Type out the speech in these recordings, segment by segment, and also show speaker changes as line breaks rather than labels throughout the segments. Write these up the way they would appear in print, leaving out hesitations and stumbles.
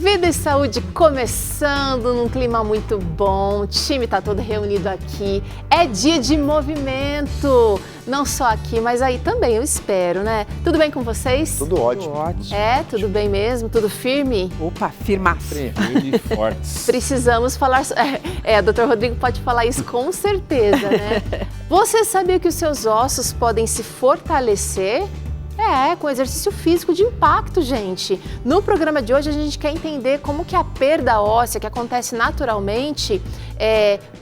Vida e Saúde começando num clima muito bom, o time está todo reunido aqui, é dia de movimento, não só aqui, mas aí também, eu espero, né? Tudo bem com vocês?
Tudo ótimo.
Tudo ótimo.
É, tudo bem mesmo? Tudo firme?
Opa, firmaço.
Firme e fortes.
Precisamos falar... o Dr. Rodrigo pode falar isso com certeza, né? Você sabia que os seus ossos podem se fortalecer? Com exercício físico de impacto, gente. No programa de hoje a gente quer entender como que a perda óssea, que acontece naturalmente,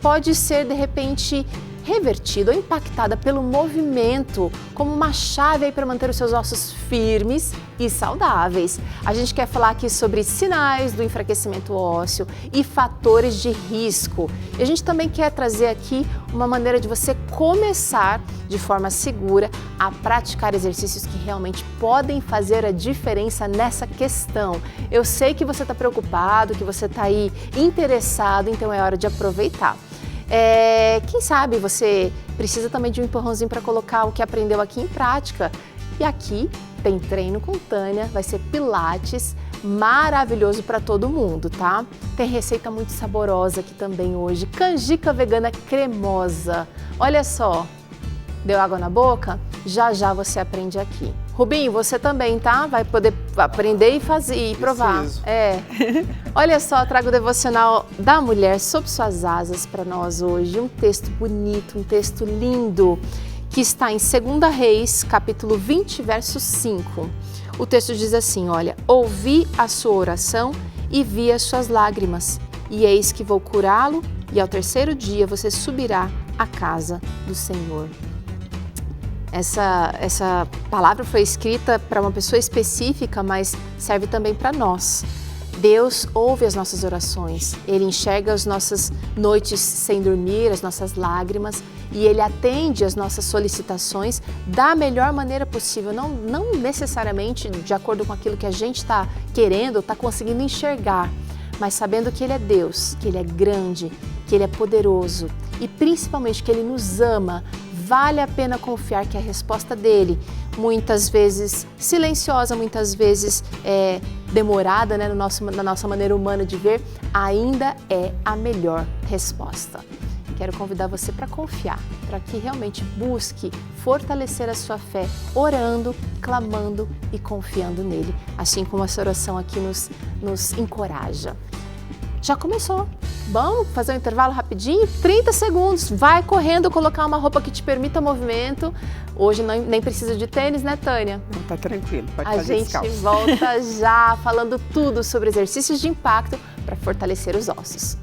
pode ser, de repente, revertida ou impactada pelo movimento, como uma chave aí para manter os seus ossos firmes e saudáveis. A gente quer falar aqui sobre sinais do enfraquecimento ósseo e fatores de risco. E a gente também quer trazer aqui uma maneira de você começar de forma segura a praticar exercícios que realmente podem fazer a diferença nessa questão. Eu sei que você está preocupado, que você está aí interessado, então é hora de aproveitar. Quem sabe você precisa também de um empurrãozinho para colocar o que aprendeu aqui em prática. E aqui tem treino com Tânia, vai ser pilates, maravilhoso para todo mundo, tá? Tem receita muito saborosa aqui também hoje, canjica vegana cremosa. Olha só, deu água na boca? Já já você aprende aqui. Rubinho, você também, tá? Vai poder aprender e fazer e provar. Olha só, trago o devocional da mulher sob suas asas para nós hoje. Um texto bonito, um texto lindo, que está em 2 Reis, capítulo 20, verso 5. O texto diz assim, olha: ouvi a sua oração e vi as suas lágrimas, e eis que vou curá-lo, e ao terceiro dia você subirá à casa do Senhor. Essa palavra foi escrita para uma pessoa específica, mas serve também para nós. Deus ouve as nossas orações, Ele enxerga as nossas noites sem dormir, as nossas lágrimas, e Ele atende as nossas solicitações da melhor maneira possível, não necessariamente de acordo com aquilo que a gente está querendo, está conseguindo enxergar, mas sabendo que Ele é Deus, que Ele é grande, que Ele é poderoso e principalmente que Ele nos ama. Vale a pena confiar que a resposta dele, muitas vezes silenciosa, muitas vezes demorada, né, na nossa maneira humana de ver, ainda é a melhor resposta. Quero convidar você para confiar, para que realmente busque fortalecer a sua fé, orando, clamando e confiando nele, assim como essa oração aqui nos encoraja. Já começou. Vamos fazer um intervalo rapidinho? 30 segundos. Vai correndo colocar uma roupa que te permita movimento. Hoje nem precisa de tênis, né, Tânia?
Não, tá tranquilo, pode fazer descalço.
A gente volta já falando tudo sobre exercícios de impacto para fortalecer os ossos.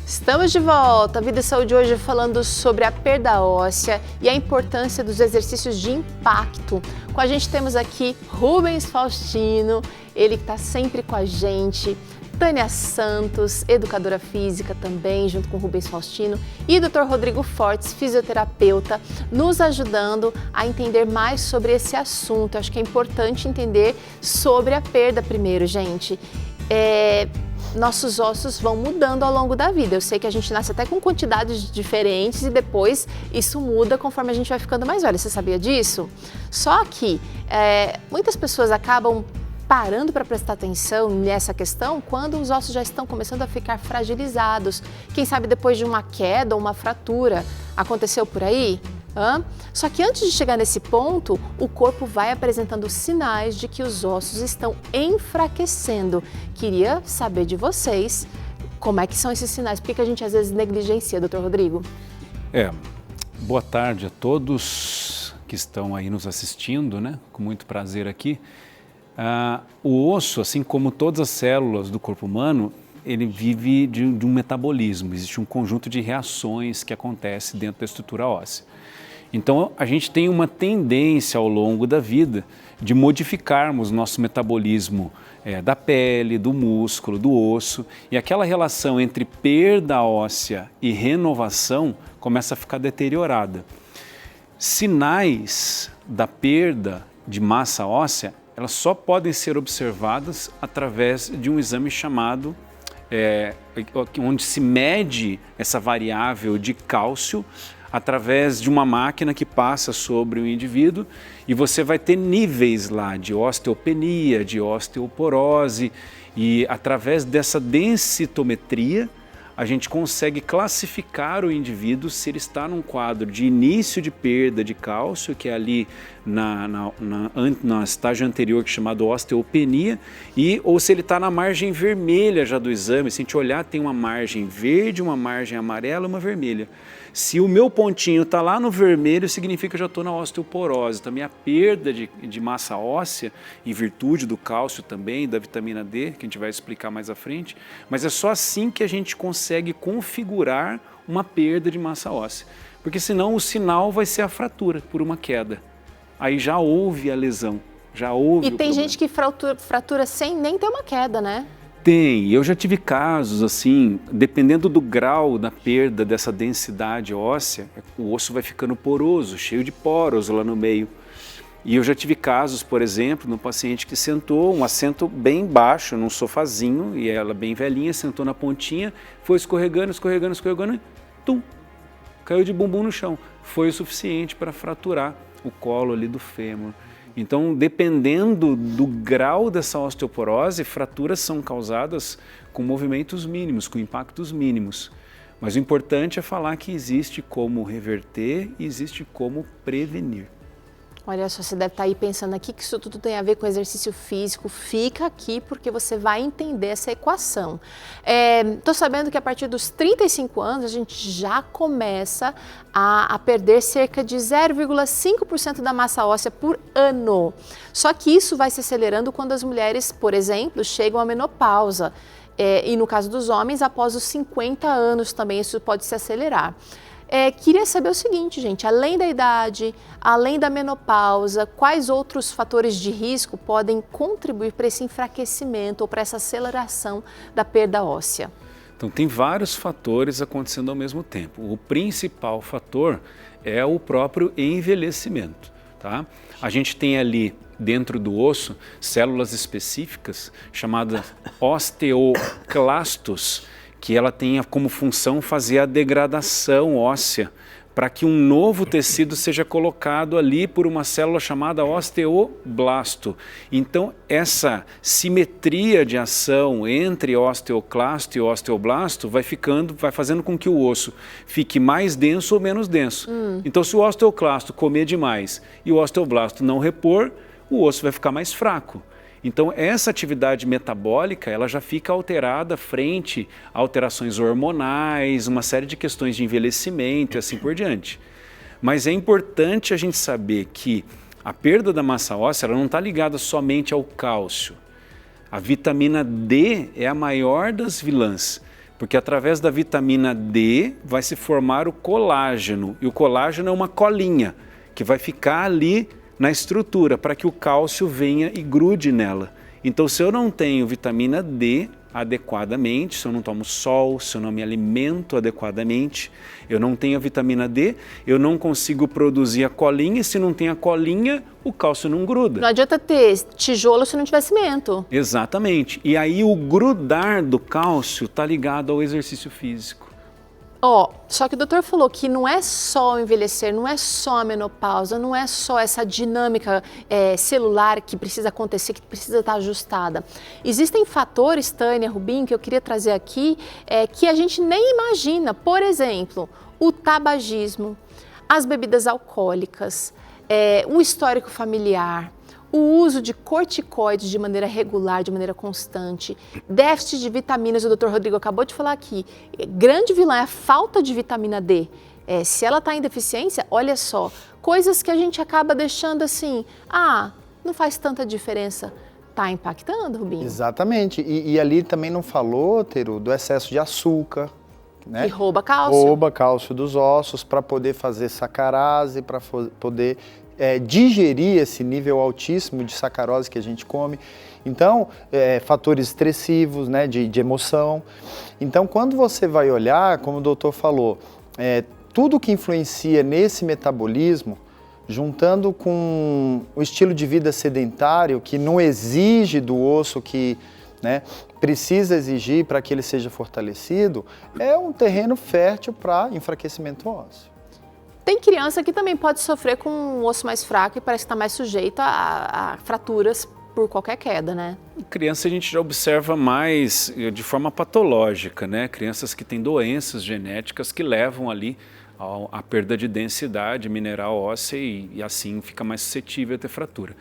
Estamos de volta, Vida e Saúde hoje falando sobre a perda óssea e a importância dos exercícios de impacto. Com a gente temos aqui Rubens Faustino, ele que está sempre com a gente, Tânia Santos, educadora física também, junto com o Rubens Faustino, e Dr. Rodrigo Fortes, fisioterapeuta, nos ajudando a entender mais sobre esse assunto. Eu acho que é importante entender sobre a perda primeiro, gente. Nossos ossos vão mudando ao longo da vida. Eu sei que a gente nasce até com quantidades diferentes e depois isso muda conforme a gente vai ficando mais velho. Você sabia disso? Só que muitas pessoas acabam parando para prestar atenção nessa questão quando os ossos já estão começando a ficar fragilizados. Quem sabe depois de uma queda ou uma fratura. Aconteceu por aí? Só que antes de chegar nesse ponto, o corpo vai apresentando sinais de que os ossos estão enfraquecendo. Queria saber de vocês como é que são esses sinais, por que a gente às vezes negligencia, Dr. Rodrigo?
Boa tarde a todos que estão aí nos assistindo, né? Com muito prazer aqui. O osso, assim como todas as células do corpo humano, ele vive de um metabolismo, existe um conjunto de reações que acontece dentro da estrutura óssea. Então, a gente tem uma tendência ao longo da vida de modificarmos nosso metabolismo da pele, do músculo, do osso, e aquela relação entre perda óssea e renovação começa a ficar deteriorada. Sinais da perda de massa óssea, elas só podem ser observadas através de um exame chamado, onde se mede essa variável de cálcio através de uma máquina que passa sobre o indivíduo e você vai ter níveis lá de osteopenia, de osteoporose e através dessa densitometria a gente consegue classificar o indivíduo se ele está num quadro de início de perda de cálcio, que é ali na estágio anterior, que é chamado osteopenia, ou se ele está na margem vermelha já do exame. Se a gente olhar, tem uma margem verde, uma margem amarela e uma vermelha. Se o meu pontinho está lá no vermelho, significa que eu já estou na osteoporose. Também a perda de massa óssea, em virtude do cálcio também, da vitamina D, que a gente vai explicar mais à frente. Mas é só assim que a gente consegue configurar uma perda de massa óssea. Porque senão o sinal vai ser a fratura por uma queda. Aí já houve a lesão, já houve o
tem
problema.
gente que fratura sem nem ter uma queda, né?
Tem, eu já tive casos assim, dependendo do grau da perda dessa densidade óssea, o osso vai ficando poroso, cheio de poros lá no meio. E eu já tive casos, por exemplo, num paciente que sentou, um assento bem baixo, num sofazinho, e ela bem velhinha, sentou na pontinha, foi escorregando, escorregando, escorregando, e tum, caiu de bumbum no chão. Foi o suficiente para fraturar o colo ali do fêmur. Então, dependendo do grau dessa osteoporose, fraturas são causadas com movimentos mínimos, com impactos mínimos. Mas o importante é falar que existe como reverter e existe como prevenir.
Olha só, você deve estar aí pensando aqui que isso tudo tem a ver com exercício físico. Fica aqui porque você vai entender essa equação. Estou sabendo que a partir dos 35 anos a gente já começa a perder cerca de 0,5% da massa óssea por ano. Só que isso vai se acelerando quando as mulheres, por exemplo, chegam à menopausa. E no caso dos homens, após os 50 anos também isso pode se acelerar. Queria saber o seguinte, gente, além da idade, além da menopausa, quais outros fatores de risco podem contribuir para esse enfraquecimento ou para essa aceleração da perda óssea?
Então, tem vários fatores acontecendo ao mesmo tempo. O principal fator é o próprio envelhecimento, tá? A gente tem ali dentro do osso células específicas chamadas osteoclastos, que ela tenha como função fazer a degradação óssea, para que um novo tecido seja colocado ali por uma célula chamada osteoblasto. Então, essa simetria de ação entre osteoclasto e osteoblasto vai fazendo com que o osso fique mais denso ou menos denso. Então, se o osteoclasto comer demais e o osteoblasto não repor, o osso vai ficar mais fraco. Então, essa atividade metabólica, ela já fica alterada frente a alterações hormonais, uma série de questões de envelhecimento e assim por diante. Mas é importante a gente saber que a perda da massa óssea ela não está ligada somente ao cálcio. A vitamina D é a maior das vilãs, porque através da vitamina D vai se formar o colágeno, e o colágeno é uma colinha que vai ficar ali na estrutura, para que o cálcio venha e grude nela. Então, se eu não tenho vitamina D adequadamente, se eu não tomo sol, se eu não me alimento adequadamente, eu não tenho a vitamina D, eu não consigo produzir a colinha, e se não tem a colinha, o cálcio não gruda.
Não adianta ter tijolo se não tiver cimento.
Exatamente. E aí o grudar do cálcio está ligado ao exercício físico.
Só que o doutor falou que não é só o envelhecer, não é só a menopausa, não é só essa dinâmica celular que precisa acontecer, que precisa estar ajustada. Existem fatores, Tânia, Rubim, que eu queria trazer aqui, que a gente nem imagina. Por exemplo, o tabagismo, as bebidas alcoólicas, um histórico familiar, o uso de corticoides de maneira regular, de maneira constante, déficit de vitaminas, o doutor Rodrigo acabou de falar aqui, grande vilã é a falta de vitamina D. Se ela está em deficiência, olha só, coisas que a gente acaba deixando assim, não faz tanta diferença. Está impactando, Rubinho?
Exatamente, e ali também não falou, Teru, do excesso de açúcar, né?
Que rouba cálcio.
Rouba cálcio dos ossos para poder fazer sacarase, para poder digerir esse nível altíssimo de sacarose que a gente come. Então, fatores estressivos, né, de emoção. Então, quando você vai olhar, como o doutor falou, tudo que influencia nesse metabolismo, juntando com o estilo de vida sedentário, que não exige do osso que, né, precisa exigir para que ele seja fortalecido, é um terreno fértil para enfraquecimento ósseo.
Tem criança que também pode sofrer com um osso mais fraco e parece que está mais sujeito a fraturas por qualquer queda, né?
Criança a gente já observa mais de forma patológica, né? Crianças que têm doenças genéticas que levam ali a perda de densidade mineral óssea e assim fica mais suscetível a ter fratura.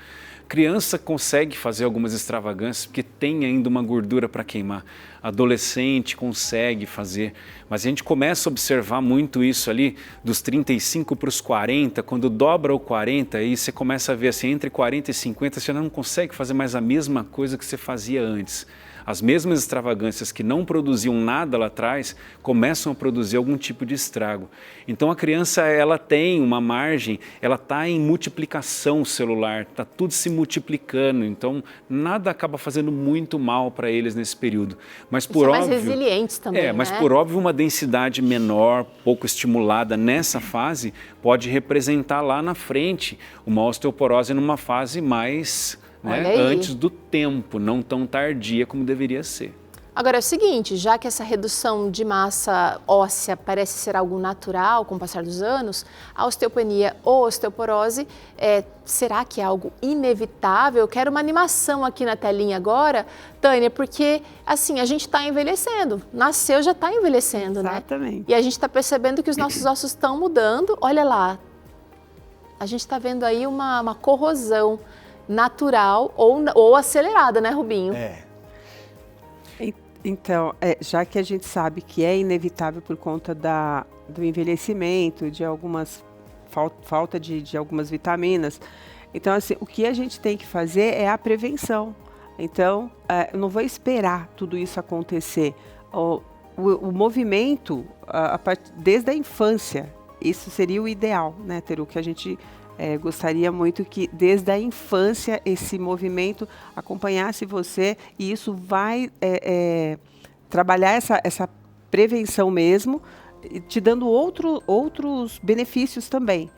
Criança consegue fazer algumas extravagâncias porque tem ainda uma gordura para queimar. Adolescente consegue fazer, mas a gente começa a observar muito isso ali dos 35 para os 40, quando dobra o 40, aí você começa a ver assim, entre 40 e 50 você não consegue fazer mais a mesma coisa que você fazia antes. As mesmas extravagâncias que não produziam nada lá atrás começam a produzir algum tipo de estrago. Então a criança ela tem uma margem, ela está em multiplicação celular, está tudo se multiplicando, então nada acaba fazendo muito mal para eles nesse período. Mas por óbvio,
mais resilientes também,
mas
né?
por óbvio uma densidade menor, pouco estimulada nessa fase, pode representar lá na frente uma osteoporose numa fase mais... né, antes do tempo, não tão tardia como deveria ser.
Agora é o seguinte, já que essa redução de massa óssea parece ser algo natural com o passar dos anos, a osteopenia ou osteoporose, será que é algo inevitável? Eu quero uma animação aqui na telinha agora, Tânia, porque assim, a gente está envelhecendo, nasceu já está envelhecendo,
Exatamente.
né? E a gente está percebendo que os nossos ossos estão mudando, olha lá, a gente está vendo aí uma corrosão natural ou acelerada, né, Rubinho?
Então, já que a gente sabe que é inevitável por conta do envelhecimento, de algumas falta de algumas vitaminas, então assim, o que a gente tem que fazer é a prevenção. Então, eu não vou esperar tudo isso acontecer. O movimento, desde a infância, isso seria o ideal, né, Teru, que a gente gostaria muito que desde a infância esse movimento acompanhasse você e isso vai trabalhar essa prevenção mesmo, te dando outros benefícios também.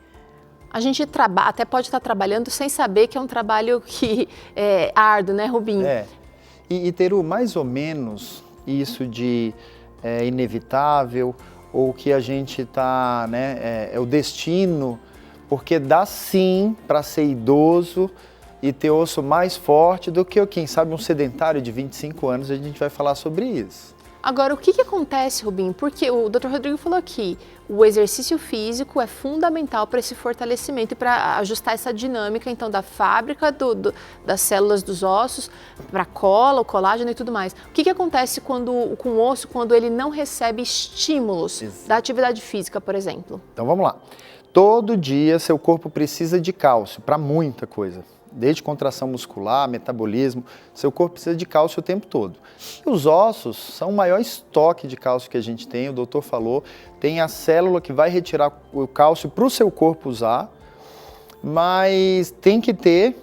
A gente até pode estar trabalhando sem saber que é um trabalho que é árduo, né, Rubinho?
E Teru, mais ou menos isso de inevitável ou que a gente está, né, é o destino. Porque dá sim para ser idoso e ter osso mais forte do que, quem sabe, um sedentário de 25 anos, a gente vai falar sobre isso.
Agora, o que acontece, Rubinho? Porque o Dr. Rodrigo falou aqui, o exercício físico é fundamental para esse fortalecimento e para ajustar essa dinâmica, então, da fábrica das células dos ossos, para a cola, o colágeno e tudo mais. O que acontece com o osso quando ele não recebe estímulos da atividade física, por exemplo?
Então, vamos lá. Todo dia seu corpo precisa de cálcio para muita coisa, desde contração muscular, metabolismo, seu corpo precisa de cálcio o tempo todo. E os ossos são o maior estoque de cálcio que a gente tem, o doutor falou, tem a célula que vai retirar o cálcio para o seu corpo usar, mas tem que ter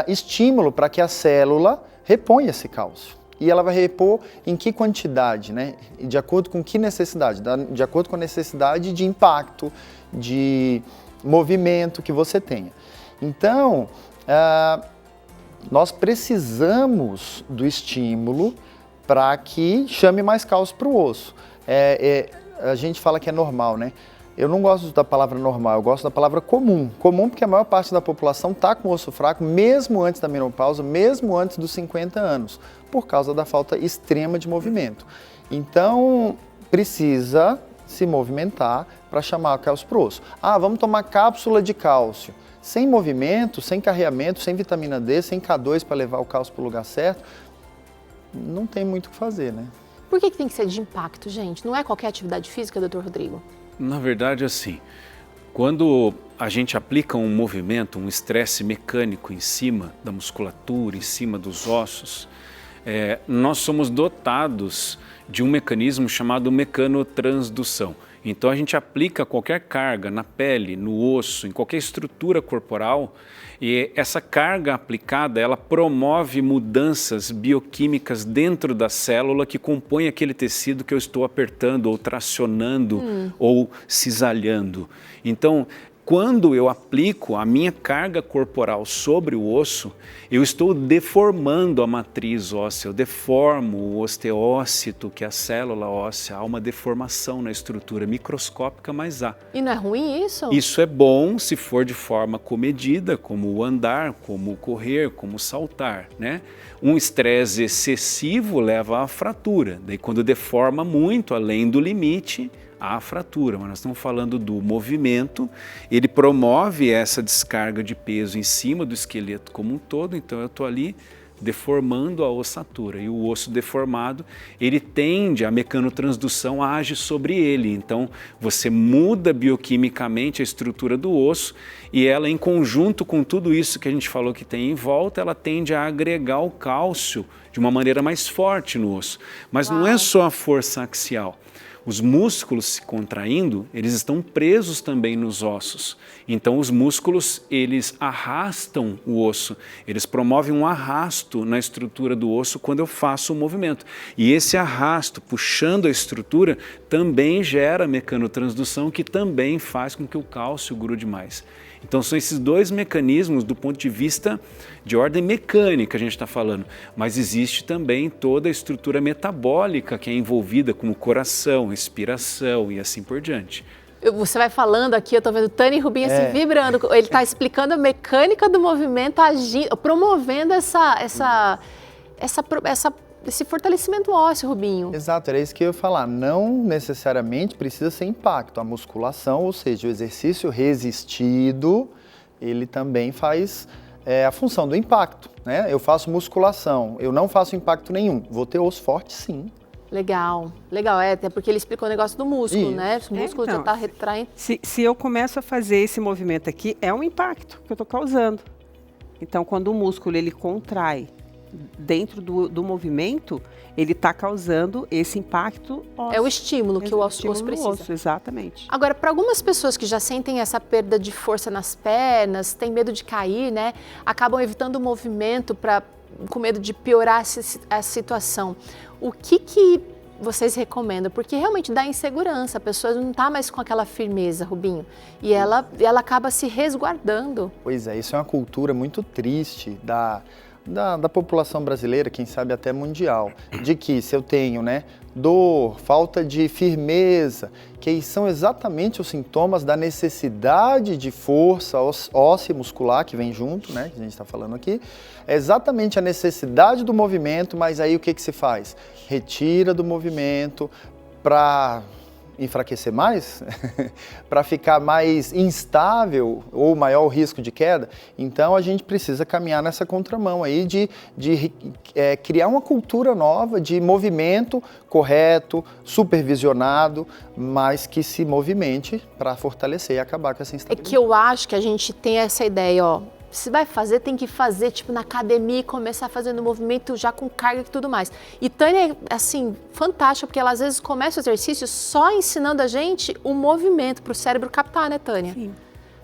estímulo para que a célula reponha esse cálcio. E ela vai repor em que quantidade, né? De acordo com que necessidade? De acordo com a necessidade de impacto, de movimento que você tenha. Então, nós precisamos do estímulo para que chame mais cálcio para o osso. A gente fala que é normal, né? Eu não gosto da palavra normal, eu gosto da palavra comum. Comum porque a maior parte da população está com osso fraco, mesmo antes da menopausa, mesmo antes dos 50 anos, por causa da falta extrema de movimento. Então, precisa se movimentar para chamar o cálcio para o osso. Vamos tomar cápsula de cálcio. Sem movimento, sem carreamento, sem vitamina D, sem K2 para levar o cálcio para o lugar certo, não tem muito o que fazer, né?
Por que tem que ser de impacto, gente? Não é qualquer atividade física, doutor Rodrigo?
Na verdade, assim, quando a gente aplica um movimento, um estresse mecânico em cima da musculatura, em cima dos ossos, nós somos dotados de um mecanismo chamado mecanotransdução. Então a gente aplica qualquer carga na pele, no osso, em qualquer estrutura corporal e essa carga aplicada, ela promove mudanças bioquímicas dentro da célula que compõe aquele tecido que eu estou apertando ou tracionando ou cisalhando. Então quando eu aplico a minha carga corporal sobre o osso, eu estou deformando a matriz óssea, eu deformo o osteócito, que é a célula óssea, há uma deformação na estrutura microscópica, mas há.
E não é ruim isso?
Isso é bom se for de forma comedida, como o andar, como o correr, como o saltar, né? Um estresse excessivo leva à fratura, daí quando deforma muito, além do limite, há fratura, mas nós estamos falando do movimento, ele promove essa descarga de peso em cima do esqueleto como um todo, então eu estou ali deformando a ossatura, e o osso deformado, ele tende, a mecanotransdução age sobre ele, então você muda bioquimicamente a estrutura do osso e ela, em conjunto com tudo isso que a gente falou que tem em volta, ela tende a agregar o cálcio de uma maneira mais forte no osso, mas não é só a força axial. Os músculos se contraindo, eles estão presos também nos ossos. Então os músculos, eles arrastam o osso, eles promovem um arrasto na estrutura do osso quando eu faço o movimento. E esse arrasto, puxando a estrutura, também gera mecanotransdução, que também faz com que o cálcio grude mais. Então são esses dois mecanismos do ponto de vista de ordem mecânica a gente está falando, mas existe também toda a estrutura metabólica que é envolvida, como coração, respiração e assim por diante.
Você vai falando aqui, eu estou vendo Tânia e Rubinho assim vibrando, ele está explicando a mecânica do movimento, agindo, promovendo esse fortalecimento ósseo, Rubinho.
Exato, era isso que eu ia falar. Não necessariamente precisa ser impacto. A musculação, ou seja, o exercício resistido, ele também faz a função do impacto, né? Eu faço musculação, eu não faço impacto nenhum. Vou ter osso forte, sim.
Legal, legal, até porque ele explicou o negócio do músculo, né? O músculo já está retraindo.
Se eu começo a fazer esse movimento aqui, é um impacto que eu estou causando. Então, quando o músculo ele contrai dentro do movimento, ele está causando esse impacto ósseo.
É o estímulo que o osso precisa.
Osso, exatamente.
Agora, para algumas pessoas que já sentem essa perda de força nas pernas, têm medo de cair, né? Acabam evitando o movimento com medo de piorar a situação. O que vocês recomendam? Porque realmente dá insegurança, a pessoa não está mais com aquela firmeza, Rubinho, e ela acaba se resguardando.
Pois é, isso é uma cultura muito triste da população brasileira, quem sabe até mundial, de que se eu tenho, né, dor, falta de firmeza, que são exatamente os sintomas da necessidade de força óssea e muscular que vem junto, né, que a gente está falando aqui, é exatamente a necessidade do movimento, mas aí o que se faz? Retira do movimento para enfraquecer mais, para ficar mais instável ou maior o risco de queda. Então a gente precisa caminhar nessa contramão aí de criar uma cultura nova de movimento correto, supervisionado, mas que se movimente para fortalecer e acabar com essa instabilidade.
É que eu acho que a gente tem essa ideia, ó, se vai fazer, tem que fazer, tipo, na academia e começar fazendo movimento já com carga e tudo mais. E Tânia é, assim, fantástica, porque ela às vezes começa o exercício só ensinando a gente o movimento para o cérebro captar, né, Tânia?
Sim.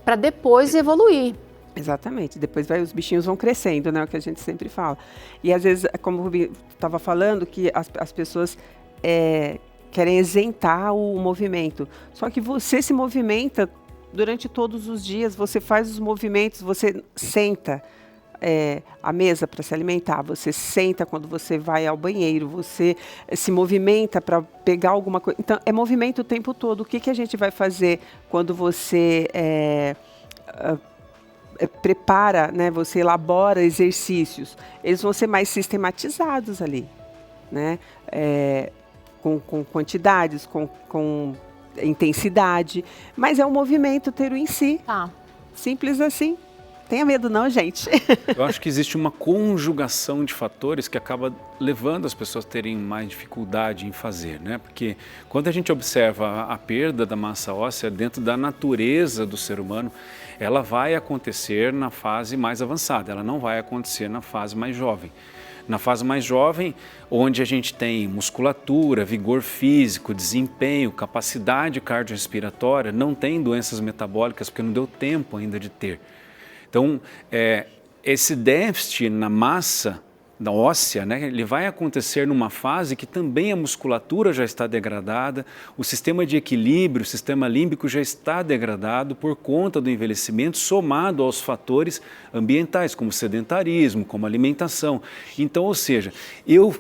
Para depois evoluir.
Exatamente, depois os bichinhos vão crescendo, né, o que a gente sempre fala. E às vezes, como o Rubinho estava falando, que as pessoas querem isentar o movimento. Só que você se movimenta durante todos os dias, você faz os movimentos, você senta à mesa para se alimentar, você senta quando você vai ao banheiro, você se movimenta para pegar alguma coisa. Então, é movimento o tempo todo. O que a gente vai fazer quando você prepara, né, você elabora exercícios? Eles vão ser mais sistematizados ali, né? Com quantidades, com intensidade, mas é um movimento inteiro em si.
Tá.
Simples assim. Tenha medo não, gente.
Eu acho que existe uma conjugação de fatores que acaba levando as pessoas a terem mais dificuldade em fazer, né? Porque quando a gente observa a perda da massa óssea dentro da natureza do ser humano, ela vai acontecer na fase mais avançada, ela não vai acontecer na fase mais jovem. Na fase mais jovem, onde a gente tem musculatura, vigor físico, desempenho, capacidade cardiorrespiratória, não tem doenças metabólicas porque não deu tempo ainda de ter. Então, esse déficit na massa da óssea, né, ele vai acontecer numa fase que também a musculatura já está degradada, o sistema de equilíbrio, o sistema límbico já está degradado por conta do envelhecimento, somado aos fatores ambientais, como sedentarismo, como alimentação. Então, ou seja, eu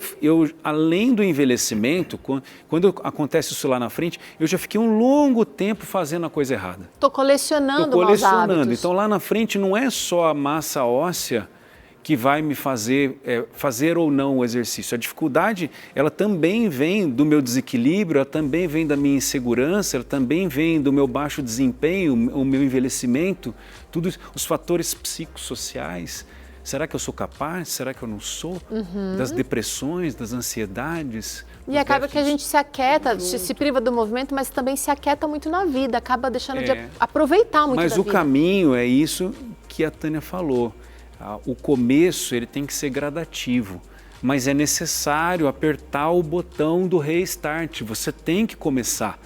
além do envelhecimento, quando acontece isso lá na frente, eu já fiquei um longo tempo fazendo a coisa errada.
Estou colecionando maus hábitos.
Então, lá na frente não é só a massa óssea que vai me fazer fazer ou não o exercício. A dificuldade, ela também vem do meu desequilíbrio, ela também vem da minha insegurança, ela também vem do meu baixo desempenho, o meu envelhecimento, tudo isso, os fatores psicossociais. Será que eu sou capaz? Será que eu não sou? Das depressões, das ansiedades.
E acaba que a gente se aquieta, se priva do movimento, mas também se aquieta muito na vida, acaba deixando de aproveitar muito da vida.
Mas o caminho é isso que a Tânia falou. O começo ele tem que ser gradativo, mas é necessário apertar o botão do restart. Você tem que começar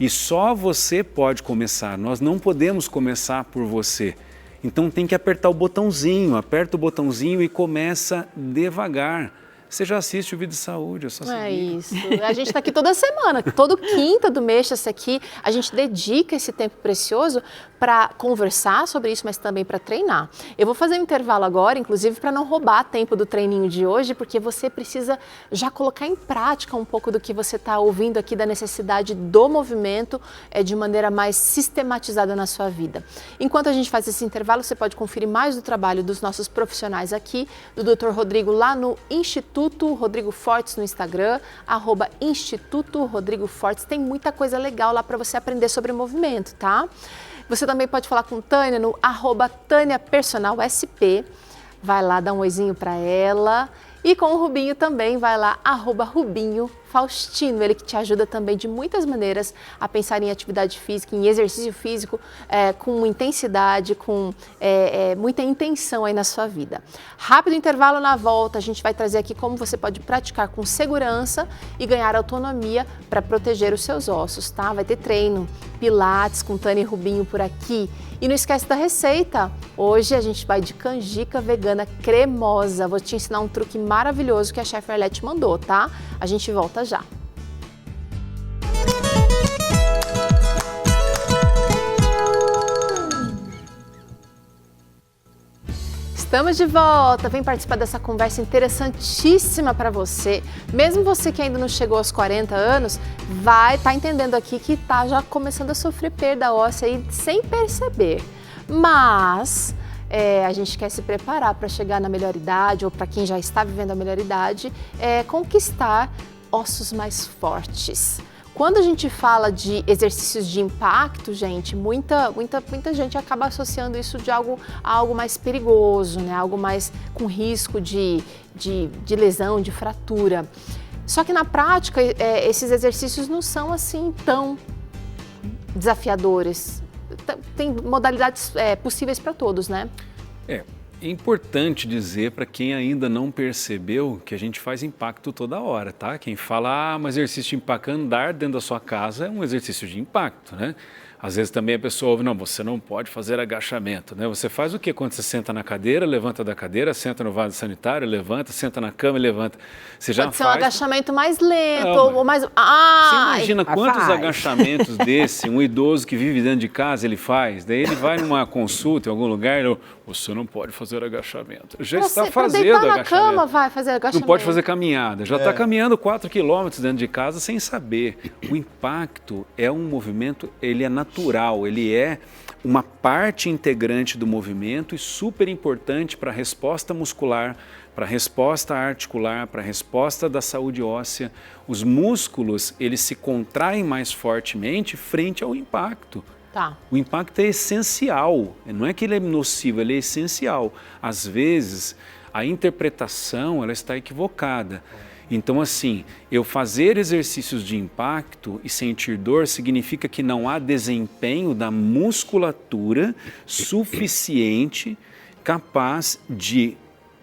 e só você pode começar. Nós não podemos começar por você. Então tem que apertar o botãozinho, aperta o botãozinho e começa devagar. Você já assiste o Vida e Saúde, eu só sei.
É isso. A gente está aqui toda semana, todo quinta do mês, esse aqui, a gente dedica esse tempo precioso para conversar sobre isso, mas também para treinar. Eu vou fazer um intervalo agora, inclusive, para não roubar tempo do treininho de hoje, porque você precisa já colocar em prática um pouco do que você está ouvindo aqui, da necessidade do movimento de maneira mais sistematizada na sua vida. Enquanto a gente faz esse intervalo, você pode conferir mais do trabalho dos nossos profissionais aqui, do Dr. Rodrigo lá no Instituto Rodrigo Fortes no Instagram, @Instituto Rodrigo Fortes. Tem muita coisa legal lá para você aprender sobre movimento, tá? Você também pode falar com Tânia no @TâniaPersonalSP. Vai lá dar um oizinho para ela. E com o Rubinho também, vai lá, @Rubinho Faustino, ele que te ajuda também de muitas maneiras a pensar em atividade física, em exercício físico, com intensidade, com muita intenção aí na sua vida. Rápido intervalo, na volta a gente vai trazer aqui como você pode praticar com segurança e ganhar autonomia para proteger os seus ossos, tá? Vai ter treino, pilates com Tânia e Rubinho por aqui. E não esquece da receita, hoje a gente vai de canjica vegana cremosa, vou te ensinar um truque maravilhoso que a chefe Arlete mandou, tá? A gente volta já. Estamos de volta, vem participar dessa conversa interessantíssima para você. Mesmo você que ainda não chegou aos 40 anos, vai estar entendendo aqui que está já começando a sofrer perda óssea aí sem perceber. Mas a gente quer se preparar para chegar na melhor idade, ou para quem já está vivendo a melhor idade, conquistar ossos mais fortes. Quando a gente fala de exercícios de impacto, gente, muita gente acaba associando isso a algo mais perigoso, né? Algo mais com risco de lesão, de fratura. Só que na prática, esses exercícios não são assim tão desafiadores. Tem modalidades possíveis para todos, né?
É importante dizer para quem ainda não percebeu que a gente faz impacto toda hora, tá? Quem fala, mas exercício de impacto, andar dentro da sua casa é um exercício de impacto, né? Às vezes também a pessoa ouve, não, você não pode fazer agachamento, né? Você faz o quê? Quando você senta na cadeira, levanta da cadeira, senta no vaso sanitário, levanta, senta na cama e levanta. Você já
pode ser um agachamento mais lento, ou mais...
Você imagina quantos agachamentos desse um idoso que vive dentro de casa ele faz? Daí ele vai numa consulta em algum lugar e você não pode fazer agachamento. Já está fazendo agachamento.
Na cama vai fazer agachamento.
Não pode fazer caminhada. Já está caminhando 4 quilômetros dentro de casa sem saber. O impacto é um movimento, ele é natural, ele é uma parte integrante do movimento e super importante para a resposta muscular, para a resposta articular, para a resposta da saúde óssea. Os músculos, eles se contraem mais fortemente frente ao impacto.
Tá.
O impacto é essencial, não é que ele é nocivo, ele é essencial. Às vezes, a interpretação ela está equivocada. Então, assim, eu fazer exercícios de impacto e sentir dor significa que não há desempenho da musculatura suficiente capaz de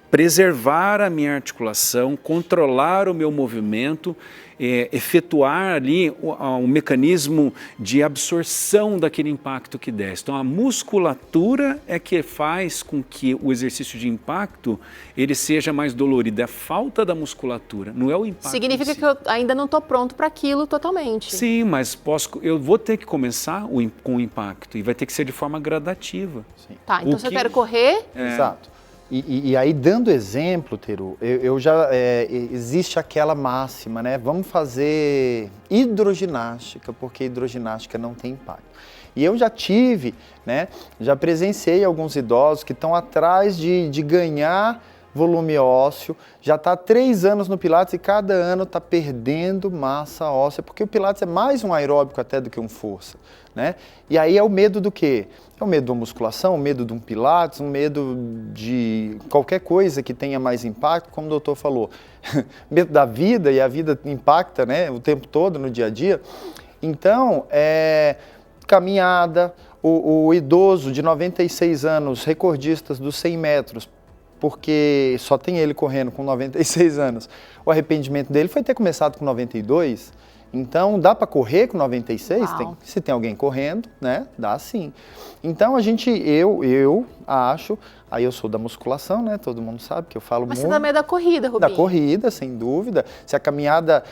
preservar a minha articulação, controlar o meu movimento, efetuar ali o mecanismo de absorção daquele impacto que desce. Então, a musculatura é que faz com que o exercício de impacto ele seja mais dolorido. É a falta da musculatura, não é o impacto.
Significa que eu ainda não estou pronto para aquilo totalmente.
Sim, mas eu vou ter que começar com o impacto e vai ter que ser de forma gradativa.
Sim.
Tá, então se eu quero correr...
Exato. E aí, dando exemplo, Teru, existe aquela máxima, né? Vamos fazer hidroginástica, porque hidroginástica não tem impacto. E eu já tive, né? Já presenciei alguns idosos que estão atrás de ganhar volume ósseo, já está há 3 anos no Pilates e cada ano está perdendo massa óssea, porque o Pilates é mais um aeróbico até do que um força, né? E aí é o medo do quê? É o medo de uma musculação, o medo de um Pilates, um medo de qualquer coisa que tenha mais impacto, como o doutor falou. Medo da vida, e a vida impacta, né, o tempo todo no dia a dia. Então, caminhada, o idoso de 96 anos, recordistas dos 100 metros, porque só tem ele correndo com 96 anos. O arrependimento dele foi ter começado com 92. Então, dá para correr com 96? Se tem alguém correndo, né? Dá sim. Então, eu acho, aí eu sou da musculação, né? Todo mundo sabe que eu falo muito.
Mas você também é da corrida, Rubinho.
Da corrida, sem dúvida. Se a caminhada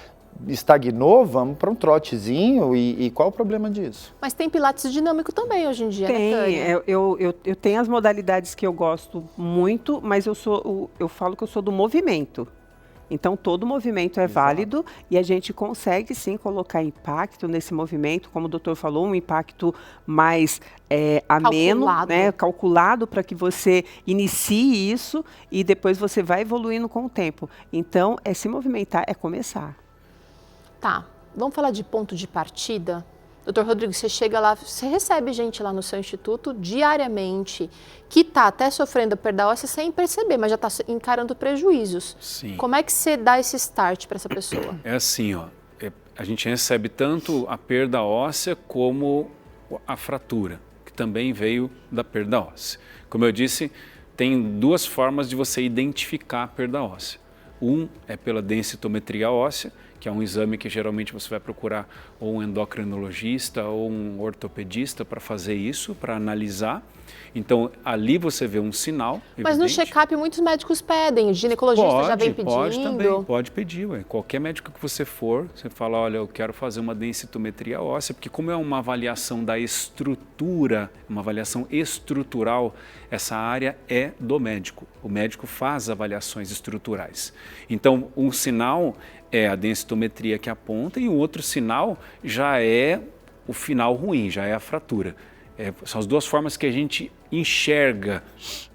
estagnou, vamos para um trotezinho e qual o problema disso?
Mas tem pilates dinâmico também hoje em dia,
tem,
né, Tânia?
Eu tenho as modalidades que eu gosto muito, mas eu falo que eu sou do movimento. Então, todo movimento é válido e a gente consegue, sim, colocar impacto nesse movimento, como o doutor falou, um impacto mais ameno, né, calculado para que você inicie isso e depois você vai evoluindo com o tempo. Então, se movimentar é começar.
Tá, vamos falar de ponto de partida? Doutor Rodrigo, você chega lá, você recebe gente lá no seu instituto diariamente que está até sofrendo perda óssea sem perceber, mas já está encarando prejuízos.
Sim.
Como é que você dá esse start para essa pessoa?
É assim, ó, a gente recebe tanto a perda óssea como a fratura, que também veio da perda óssea. Como eu disse, tem 2 formas de você identificar a perda óssea. Um é pela densitometria óssea, que é um exame que geralmente você vai procurar ou um endocrinologista ou um ortopedista para fazer isso, para analisar. Então, ali você vê um sinal.
Mas no check-up muitos médicos pedem, o ginecologista já vem pedindo.
Pode também, pode pedir. Ué. Qualquer médico que você for, você fala, olha, eu quero fazer uma densitometria óssea, porque como é uma avaliação da estrutura, uma avaliação estrutural, essa área é do médico. O médico faz avaliações estruturais. Então, um sinal é a densitometria que aponta e o outro sinal já é o final ruim, já é a fratura. São as 2 formas que a gente enxerga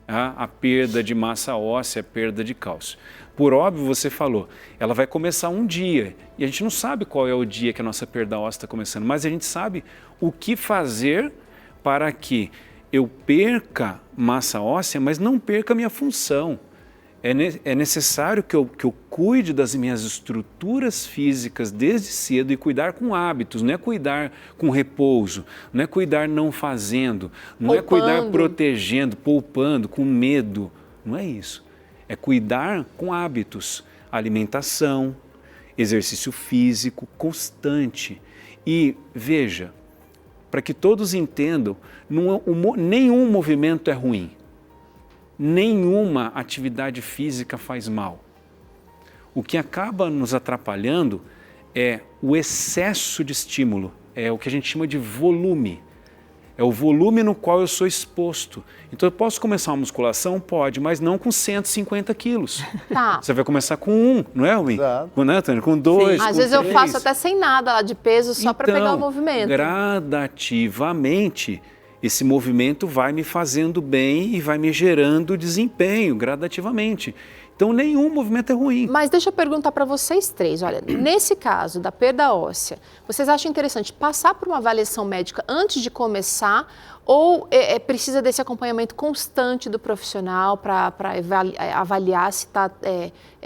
a perda de massa óssea, a perda de cálcio. Por óbvio, você falou, ela vai começar um dia e a gente não sabe qual é o dia que a nossa perda óssea está começando, mas a gente sabe o que fazer para que eu perca massa óssea, mas não perca a minha função. É necessário que eu cuide das minhas estruturas físicas desde cedo e cuidar com hábitos, não é cuidar com repouso, não é cuidar não fazendo, não é cuidar protegendo, poupando, com medo, não é isso. É cuidar com hábitos, alimentação, exercício físico constante. E veja, para que todos entendam, nenhum movimento é ruim. Nenhuma atividade física faz mal. O que acaba nos atrapalhando é o excesso de estímulo, é o que a gente chama de volume. É o volume no qual eu sou exposto. Então eu posso começar uma musculação? Pode, mas não com 150 quilos.
Tá.
Você vai começar com 1, não é, Rui?
Exato.
Com 2,
Às vezes
3.
eu faço até sem nada lá de peso, só para pegar o movimento.
Gradativamente, esse movimento vai me fazendo bem e vai me gerando desempenho gradativamente. Então, nenhum movimento é ruim.
Mas deixa eu perguntar para vocês 3. Olha, nesse caso da perda óssea, vocês acham interessante passar por uma avaliação médica antes de começar ou precisa desse acompanhamento constante do profissional para avaliar se está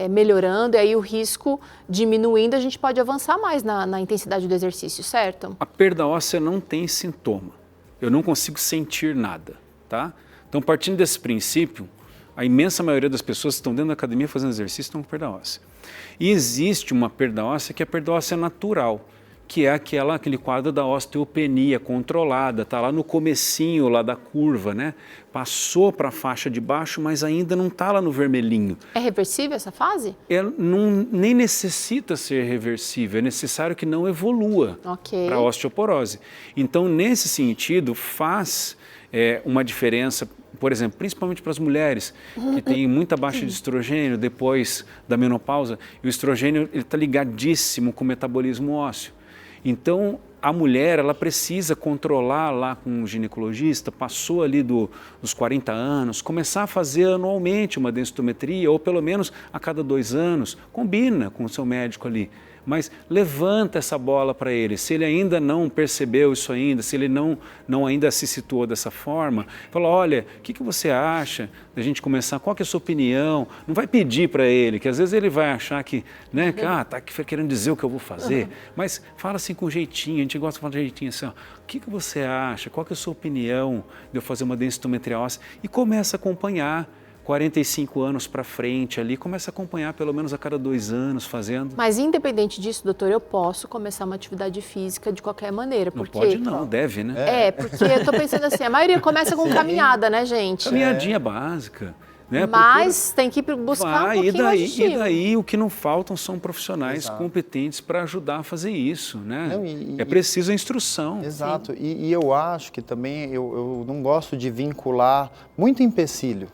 melhorando e aí o risco diminuindo, a gente pode avançar mais na intensidade do exercício, certo?
A perda óssea não tem sintoma. Eu não consigo sentir nada, tá? Então, partindo desse princípio, a imensa maioria das pessoas que estão dentro da academia fazendo exercício estão com perda óssea. E existe uma perda óssea que é a perda óssea natural, que é aquele quadro da osteopenia controlada, está lá no comecinho lá da curva, né? Passou para a faixa de baixo, mas ainda não está lá no vermelhinho.
É reversível essa fase?
Nem necessita ser reversível, é necessário que não evolua para a osteoporose. Então, nesse sentido, faz uma diferença, por exemplo, principalmente para as mulheres que têm muita baixa de estrogênio depois da menopausa, e o estrogênio está ligadíssimo com o metabolismo ósseo. Então, a mulher, ela precisa controlar lá com um ginecologista, passou ali dos 40 anos, começar a fazer anualmente uma densitometria, ou pelo menos a cada 2 anos, combina com o seu médico ali. Mas levanta essa bola para ele. Se ele ainda não percebeu isso ainda, se ele não ainda se situou dessa forma, fala, olha, o que você acha da gente começar? Qual que é a sua opinião? Não vai pedir para ele, que às vezes ele vai achar que, né, tá querendo dizer o que eu vou fazer. Mas fala assim com jeitinho, a gente gosta de falar de jeitinho assim, ó, o que você acha? Qual que é a sua opinião de eu fazer uma densitometria óssea? E começa a acompanhar. 45 anos para frente ali, começa a acompanhar pelo menos a cada 2 anos fazendo.
Mas independente disso, doutor, eu posso começar uma atividade física de qualquer maneira. Porque...
Não pode não, deve, né?
Porque eu estou pensando assim, a maioria começa com caminhada, né, gente?
Caminhadinha básica. Né?
Mas tem que buscar um pouquinho mais de estímulo.
E daí o que não faltam são profissionais competentes para ajudar a fazer isso, né? É preciso a instrução.
Exato, e eu acho que também, eu não gosto de vincular muito empecilho.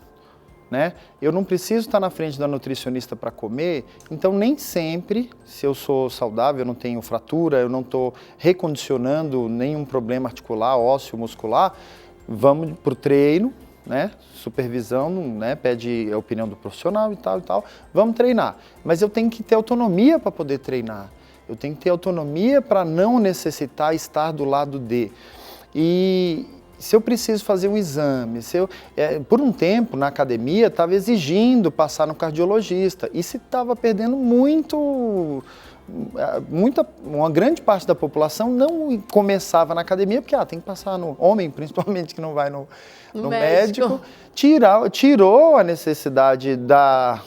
Né? Eu não preciso estar na frente da nutricionista para comer, então nem sempre, se eu sou saudável, eu não tenho fratura, eu não estou recondicionando nenhum problema articular, ósseo, muscular, vamos para o treino, né? Supervisão, né? Pede a opinião do profissional e tal, vamos treinar. Mas eu tenho que ter autonomia para poder treinar, eu tenho que ter autonomia para não necessitar estar do lado de. E se eu preciso fazer um exame, por um tempo na academia estava exigindo passar no cardiologista e se estava perdendo uma grande parte da população não começava na academia porque tem que passar no homem, principalmente que não vai no médico. Tirou a necessidade da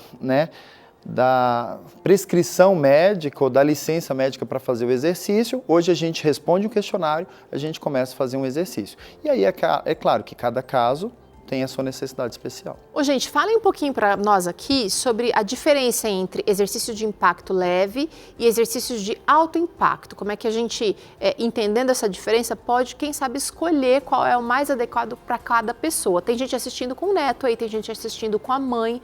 prescrição médica ou da licença médica para fazer o exercício. Hoje a gente responde um questionário, a gente começa a fazer um exercício. E aí é claro que cada caso tem a sua necessidade especial.
Ô, gente, falem um pouquinho para nós aqui sobre a diferença entre exercício de impacto leve e exercícios de alto impacto. Como é que a gente, entendendo essa diferença, pode, quem sabe, escolher qual é o mais adequado para cada pessoa. Tem gente assistindo com o neto aí, tem gente assistindo com a mãe.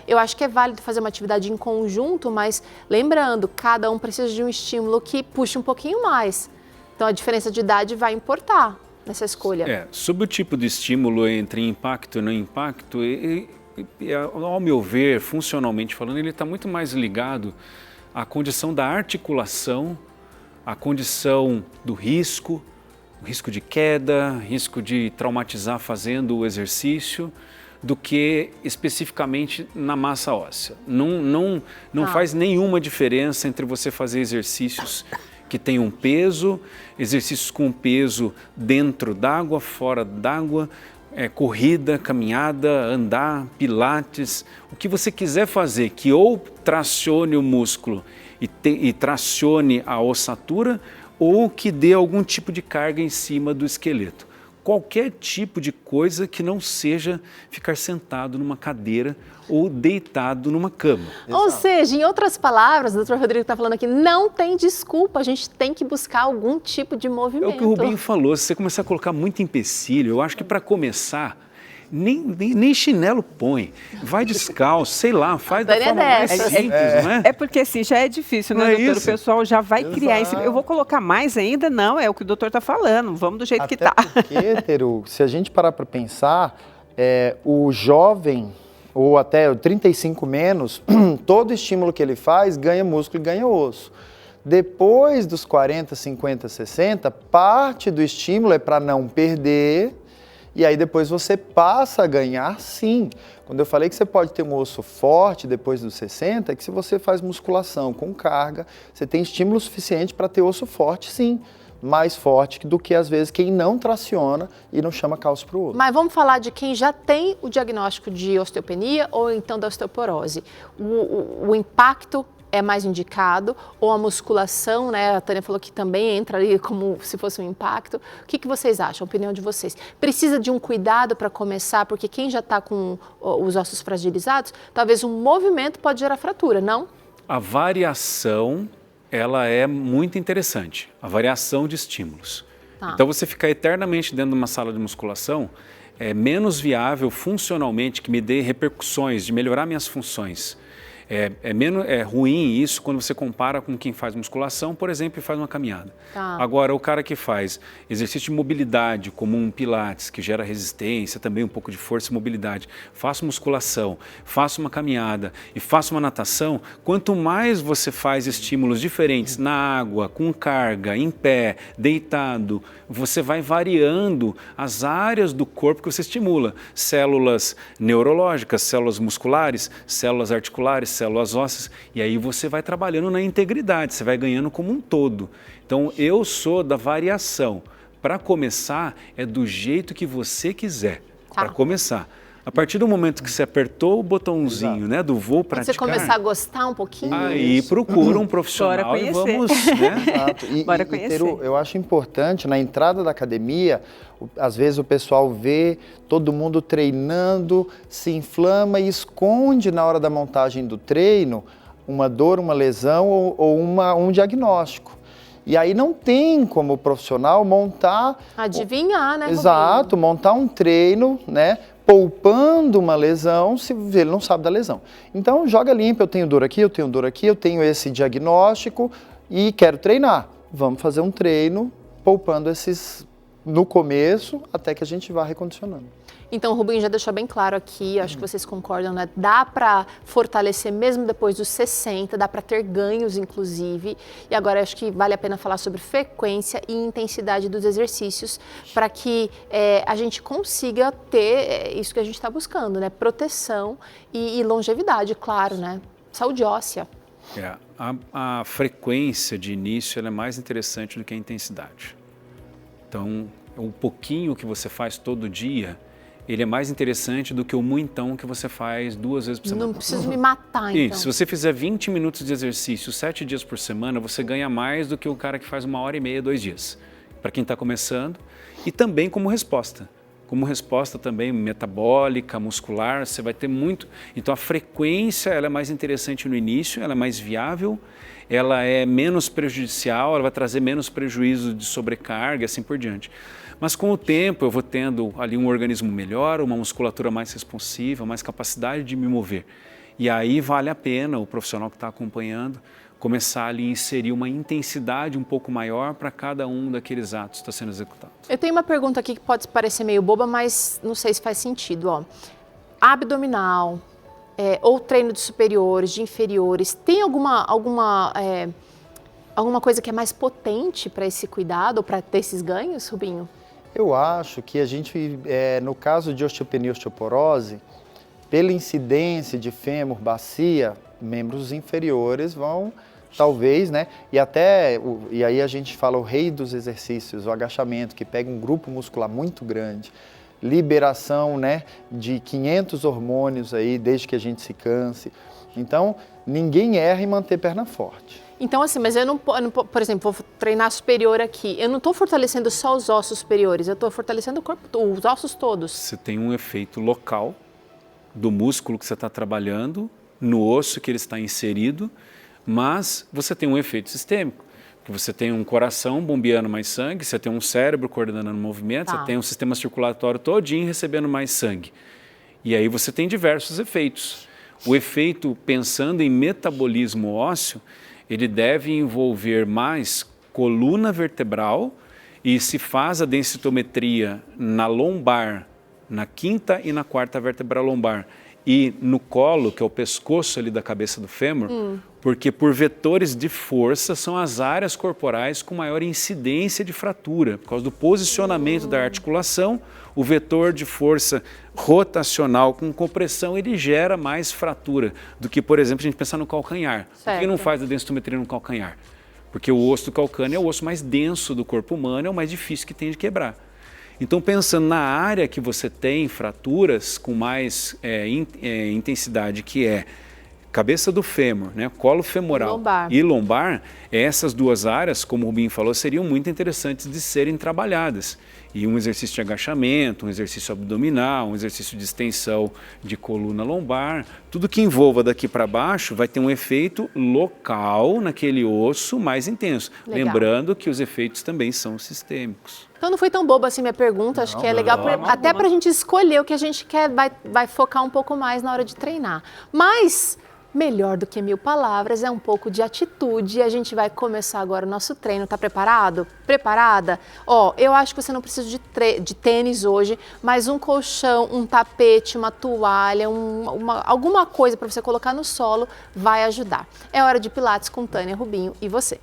Eu acho que é válido fazer uma atividade em conjunto, mas lembrando, cada um precisa de um estímulo que puxe um pouquinho mais. Então, a diferença de idade vai importar nessa escolha.
Sobre o tipo de estímulo entre impacto e não impacto, ao meu ver, funcionalmente falando, ele está muito mais ligado à condição da articulação, à condição do risco de queda, risco de traumatizar fazendo o exercício, do que especificamente na massa óssea. Não faz nenhuma diferença entre você fazer exercícios que tem um peso, exercícios com peso dentro d'água, fora d'água, corrida, caminhada, andar, pilates, o que você quiser fazer, que ou tracione o músculo e tracione a ossatura, ou que dê algum tipo de carga em cima do esqueleto. Qualquer tipo de coisa que não seja ficar sentado numa cadeira ou deitado numa cama.
Ou seja, em outras palavras, o doutor Rodrigo está falando aqui, não tem desculpa, a gente tem que buscar algum tipo de movimento.
É o que o Rubinho falou, se você começar a colocar muito empecilho, eu acho que para começar, nem chinelo põe, vai descalço, sei lá, faz da forma mais simples, não é?
É porque assim, já é difícil, né, doutor? O pessoal já vai criar em cima. Eu vou colocar mais ainda? Não, é o que o doutor está falando, vamos do jeito que está.
Porque, Teru, se a gente parar para pensar, o jovem, ou até o 35 menos, todo estímulo que ele faz ganha músculo e ganha osso. Depois dos 40, 50, 60, parte do estímulo é para não perder. E aí depois você passa a ganhar, sim. Quando eu falei que você pode ter um osso forte depois dos 60, é que se você faz musculação com carga, você tem estímulo suficiente para ter osso forte, sim. mais forte do que, às vezes, quem não traciona e não chama cálcio para o osso.
Mas vamos falar de quem já tem o diagnóstico de osteopenia ou então da osteoporose. O impacto é mais indicado, ou a musculação, né? A Tânia falou que também entra ali como se fosse um impacto. O que vocês acham? A opinião de vocês? Precisa de um cuidado para começar, porque quem já está com os ossos fragilizados, talvez um movimento pode gerar fratura, não?
A variação, ela é muito interessante, a variação de estímulos.
Tá.
Então, você ficar eternamente dentro de uma sala de musculação é menos viável funcionalmente, que me dê repercussões, de melhorar minhas funções. É ruim isso quando você compara com quem faz musculação, por exemplo, e faz uma caminhada.
Tá.
Agora, o cara que faz exercício de mobilidade, como um pilates, que gera resistência, também um pouco de força e mobilidade, faça musculação, faça uma caminhada e faça uma natação, quanto mais você faz estímulos diferentes na água, com carga, em pé, deitado, você vai variando as áreas do corpo que você estimula. Células neurológicas, células musculares, células articulares, células ósseas, e aí você vai trabalhando na integridade, você vai ganhando como um todo. Então, eu sou da variação. Para começar, é do jeito que você quiser, para começar. A partir do momento que você apertou o botãozinho, né, do vou praticar...
Quando você começar a gostar um pouquinho...
Aí procura um profissional e vamos... Né?
Exato.
Bora conhecer.
Eu acho importante, na entrada da academia, às vezes o pessoal vê todo mundo treinando, se inflama e esconde na hora da montagem do treino uma dor, uma lesão ou um diagnóstico. E aí não tem como o profissional montar...
Adivinhar, né,
Exato, montar um treino, né, poupando uma lesão se ele não sabe da lesão. Então, joga limpo, eu tenho dor aqui, eu tenho dor aqui, eu tenho esse diagnóstico e quero treinar. Vamos fazer um treino poupando esses no começo até que a gente vá recondicionando.
Então, o Rubinho já deixou bem claro aqui, acho que vocês concordam, né? Dá para fortalecer mesmo depois dos 60, dá para ter ganhos, inclusive. E agora acho que vale a pena falar sobre frequência e intensidade dos exercícios para que a gente consiga ter isso que a gente está buscando, né? Proteção e longevidade, claro, né? Saúde óssea.
A frequência de início ela é mais interessante do que a intensidade. Então, o pouquinho que você faz todo dia, ele é mais interessante do que o muitão que você faz 2 vezes por semana.
Não preciso me matar, então.
Se você fizer 20 minutos de exercício 7 dias por semana, você ganha mais do que o cara que faz 1h30, 2 dias. Para quem está começando. E também como resposta. Como resposta também metabólica, muscular, você vai ter muito... Então, a frequência ela é mais interessante no início, ela é mais viável, ela é menos prejudicial, ela vai trazer menos prejuízo de sobrecarga e assim por diante. Mas com o tempo eu vou tendo ali um organismo melhor, uma musculatura mais responsiva, mais capacidade de me mover. E aí vale a pena o profissional que está acompanhando começar ali a inserir uma intensidade um pouco maior para cada um daqueles atos que está sendo executado.
Eu tenho uma pergunta aqui que pode parecer meio boba, mas não sei se faz sentido. Ó. Abdominal, ou treino de superiores, de inferiores, tem alguma coisa que é mais potente para esse cuidado ou para ter esses ganhos, Rubinho?
Eu acho que a gente, no caso de osteopenia e osteoporose, pela incidência de fêmur, bacia, membros inferiores vão, talvez, né? E aí a gente fala o rei dos exercícios, o agachamento, que pega um grupo muscular muito grande, liberação, né, de 500 hormônios aí, desde que a gente se canse. Então, ninguém erra em manter perna forte. Então,
assim, mas eu não, por exemplo, vou treinar superior aqui, eu não estou fortalecendo só os ossos superiores, eu estou fortalecendo o corpo, os ossos todos.
Você tem um efeito local do músculo que você está trabalhando, no osso que ele está inserido, mas você tem um efeito sistêmico. Que você tem um coração bombeando mais sangue, você tem um cérebro coordenando o movimento, você tem um sistema circulatório todinho recebendo mais sangue. E aí você tem diversos efeitos. O efeito, pensando em metabolismo ósseo, ele deve envolver mais coluna vertebral e se faz a densitometria na lombar, na 5ª e na 4ª vértebra lombar e no colo, que é o pescoço ali da cabeça do fêmur, porque por vetores de força são as áreas corporais com maior incidência de fratura. Por causa do posicionamento da articulação, o vetor de força rotacional com compressão, ele gera mais fratura do que, por exemplo, a gente pensar no calcanhar. Por que não faz a densitometria no calcanhar? Porque o osso do calcâneo é o osso mais denso do corpo humano, é o mais difícil que tem de quebrar. Então, pensando na área que você tem fraturas com mais intensidade, que é cabeça do fêmur, né, colo femoral e lombar, essas duas áreas, como o Rubinho falou, seriam muito interessantes de serem trabalhadas. E um exercício de agachamento, um exercício abdominal, um exercício de extensão de coluna lombar, tudo que envolva daqui para baixo vai ter um efeito local naquele osso mais intenso.
Legal.
Lembrando que os efeitos também são sistêmicos.
Então não foi tão boba assim minha pergunta, acho que é legal, até para a gente escolher o que a gente quer, vai focar um pouco mais na hora de treinar. Mas melhor do que 1000 palavras é um pouco de atitude e a gente vai começar agora o nosso treino. Tá preparado? Preparada? Ó, eu acho que você não precisa de tênis hoje, mas um colchão, um tapete, uma toalha, alguma coisa para você colocar no solo vai ajudar. É hora de Pilates com Tânia Rubinho e você.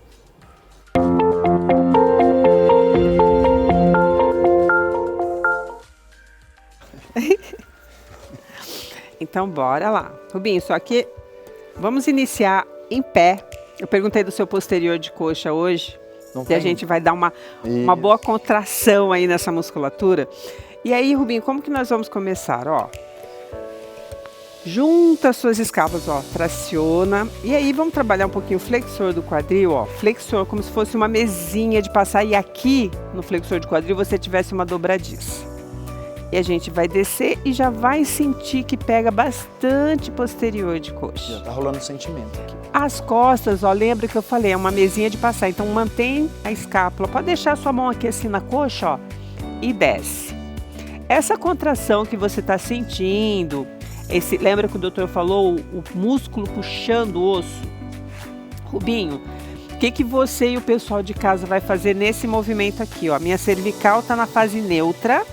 Então, bora lá. Rubinho, só que vamos iniciar em pé. Eu perguntei do seu posterior de coxa hoje, e a gente vai dar uma boa contração aí nessa musculatura. E aí, Rubinho, como que nós vamos começar? Ó, junta as suas escápulas, ó, traciona. E aí, vamos trabalhar um pouquinho o flexor do quadril, ó. Flexor, como se fosse uma mesinha de passar. E aqui, no flexor de quadril, você tivesse uma dobradiça. E a gente vai descer e já vai sentir que pega bastante posterior de coxa.
Já tá rolando sentimento aqui.
As costas, ó, lembra que eu falei, é uma mesinha de passar. Então mantém a escápula. Pode deixar a sua mão aqui assim na coxa, ó, e desce. Essa contração que você tá sentindo, lembra que o doutor falou, o músculo puxando o osso? Rubinho, o que você e o pessoal de casa vai fazer nesse movimento aqui, ó? Minha cervical tá na fase neutra,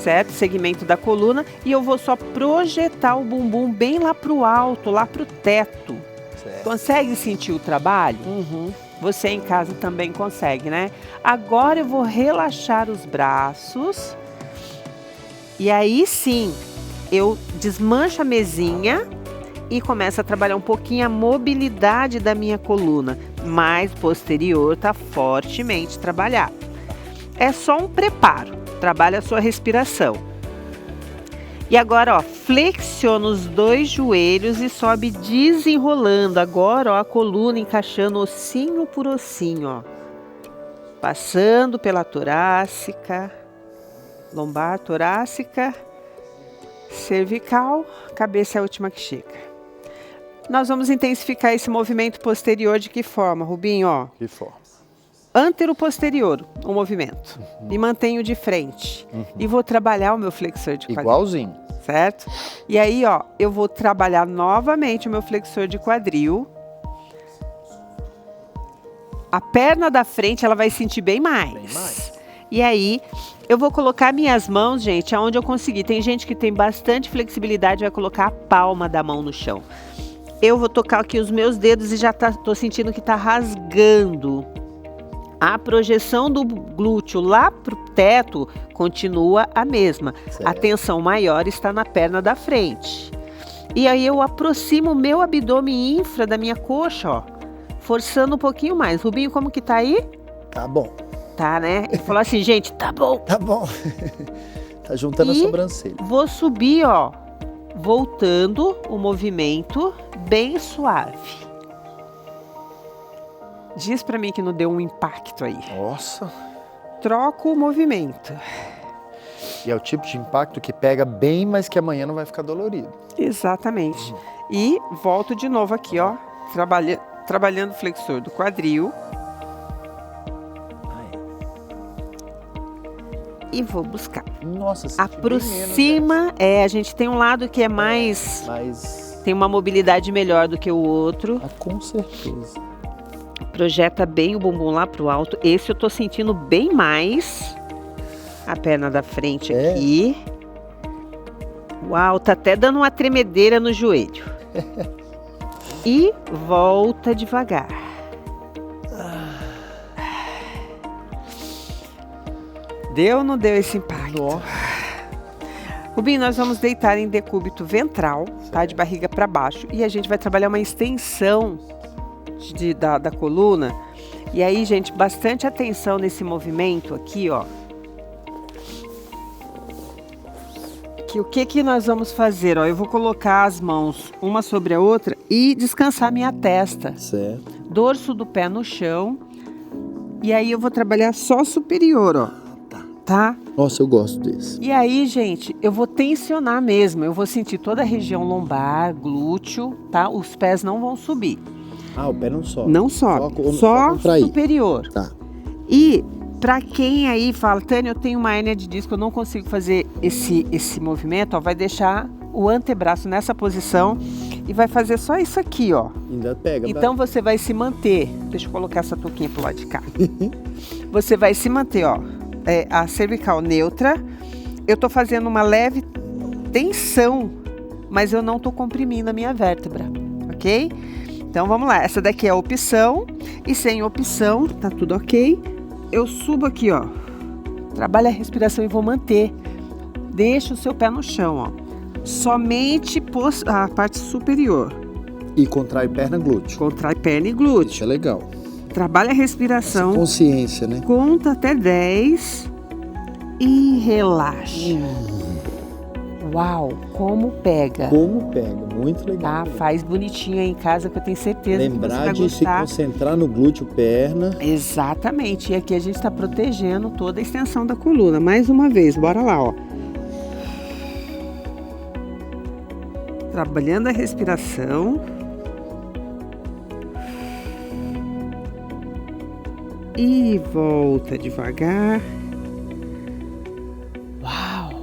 certo? Segmento da coluna, e eu vou só projetar o bumbum bem lá pro alto, lá pro teto. Certo. Consegue sentir o trabalho? Uhum. Você em casa também consegue, né? Agora eu vou relaxar os braços. E aí sim, eu desmancho a mesinha e começo a trabalhar um pouquinho a mobilidade da minha coluna. Mais posterior está fortemente trabalhado. É só um preparo. Trabalha a sua respiração. E agora, ó, flexiona os 2 joelhos e sobe desenrolando. Agora, ó, a coluna encaixando ossinho por ossinho, ó. Passando pela torácica, lombar, torácica, cervical, cabeça é a última que chega. Nós vamos intensificar esse movimento posterior de que forma, Rubinho, ó?
Que forma?
Antero-posterior, o movimento. E mantenho de frente. E vou trabalhar o meu flexor de quadril.
Igualzinho.
Certo? E aí, ó, eu vou trabalhar novamente o meu flexor de quadril. A perna da frente, ela vai sentir bem mais. E aí, eu vou colocar minhas mãos, gente, aonde eu conseguir. Tem gente que tem bastante flexibilidade, vai colocar a palma da mão no chão. Eu vou tocar aqui os meus dedos e já tô sentindo que tá rasgando. A projeção do glúteo lá pro teto continua a mesma. Certo. A tensão maior está na perna da frente. E aí eu aproximo o meu abdômen infra da minha coxa, ó. Forçando um pouquinho mais. Rubinho, como que tá aí?
Tá bom.
Tá, né? Ele falou assim, gente, tá bom.
Tá bom. Tá juntando a sobrancelha.
Vou subir, ó. Voltando o movimento bem suave. Diz pra mim que não deu um impacto aí.
Nossa.
Troco o movimento.
E é o tipo de impacto que pega bem, mas que amanhã não vai ficar dolorido.
Exatamente. E volto de novo aqui, ó. Trabalhando o flexor do quadril. E vou buscar.
Nossa,
aproxima. A gente tem um lado que é mais... Tem uma mobilidade melhor do que o outro.
Com certeza.
Projeta bem o bumbum lá pro alto. Esse eu tô sentindo bem mais. A perna da frente aqui. Uau, tá até dando uma tremedeira no joelho. E volta devagar. Deu ou não deu esse impacto? Rubinho, nós vamos deitar em decúbito ventral, tá? De barriga para baixo. E a gente vai trabalhar uma extensão da coluna. E aí, gente, bastante atenção nesse movimento aqui, ó. Que o que nós vamos fazer, ó? Eu vou colocar as mãos uma sobre a outra e descansar minha testa.
Certo.
Dorso do pé no chão. E aí eu vou trabalhar só superior, ó. Tá?
Nossa, eu gosto desse.
E aí, gente, eu vou tensionar mesmo. Eu vou sentir toda a região lombar, glúteo, tá? Os pés não vão subir.
Ah, o pé não sobe.
Não sobe. Só superior.
Tá.
E pra quem aí fala, Tânia, eu tenho uma hérnia de disco, eu não consigo fazer esse movimento, ó, vai deixar o antebraço nessa posição e vai fazer só isso aqui, ó.
Ainda pega.
Então você vai se manter. Deixa eu colocar essa touquinha pro lado de cá. Você vai se manter, ó. A cervical neutra. Eu tô fazendo uma leve tensão, mas eu não tô comprimindo a minha vértebra, ok? Então vamos lá. Essa daqui é a opção e sem opção, tá tudo ok. Eu subo aqui, ó. Trabalho a respiração e vou manter. Deixa o seu pé no chão, ó. Somente a parte superior.
E contrai perna, glúteo.
Contrai perna e glúteo.
Isso é legal.
Trabalha a respiração.
Essa consciência, né?
Conta até 10 e relaxa. Uau, como pega.
Como pega, muito legal.
Tá, faz bonitinho aí em casa que eu tenho certeza que você
Lembrar
vai
de
gostar.
se concentrar no glúteo, perna.
Exatamente, e aqui a gente está protegendo toda a extensão da coluna. Mais uma vez, bora lá, ó. Trabalhando a respiração. E volta devagar. Uau!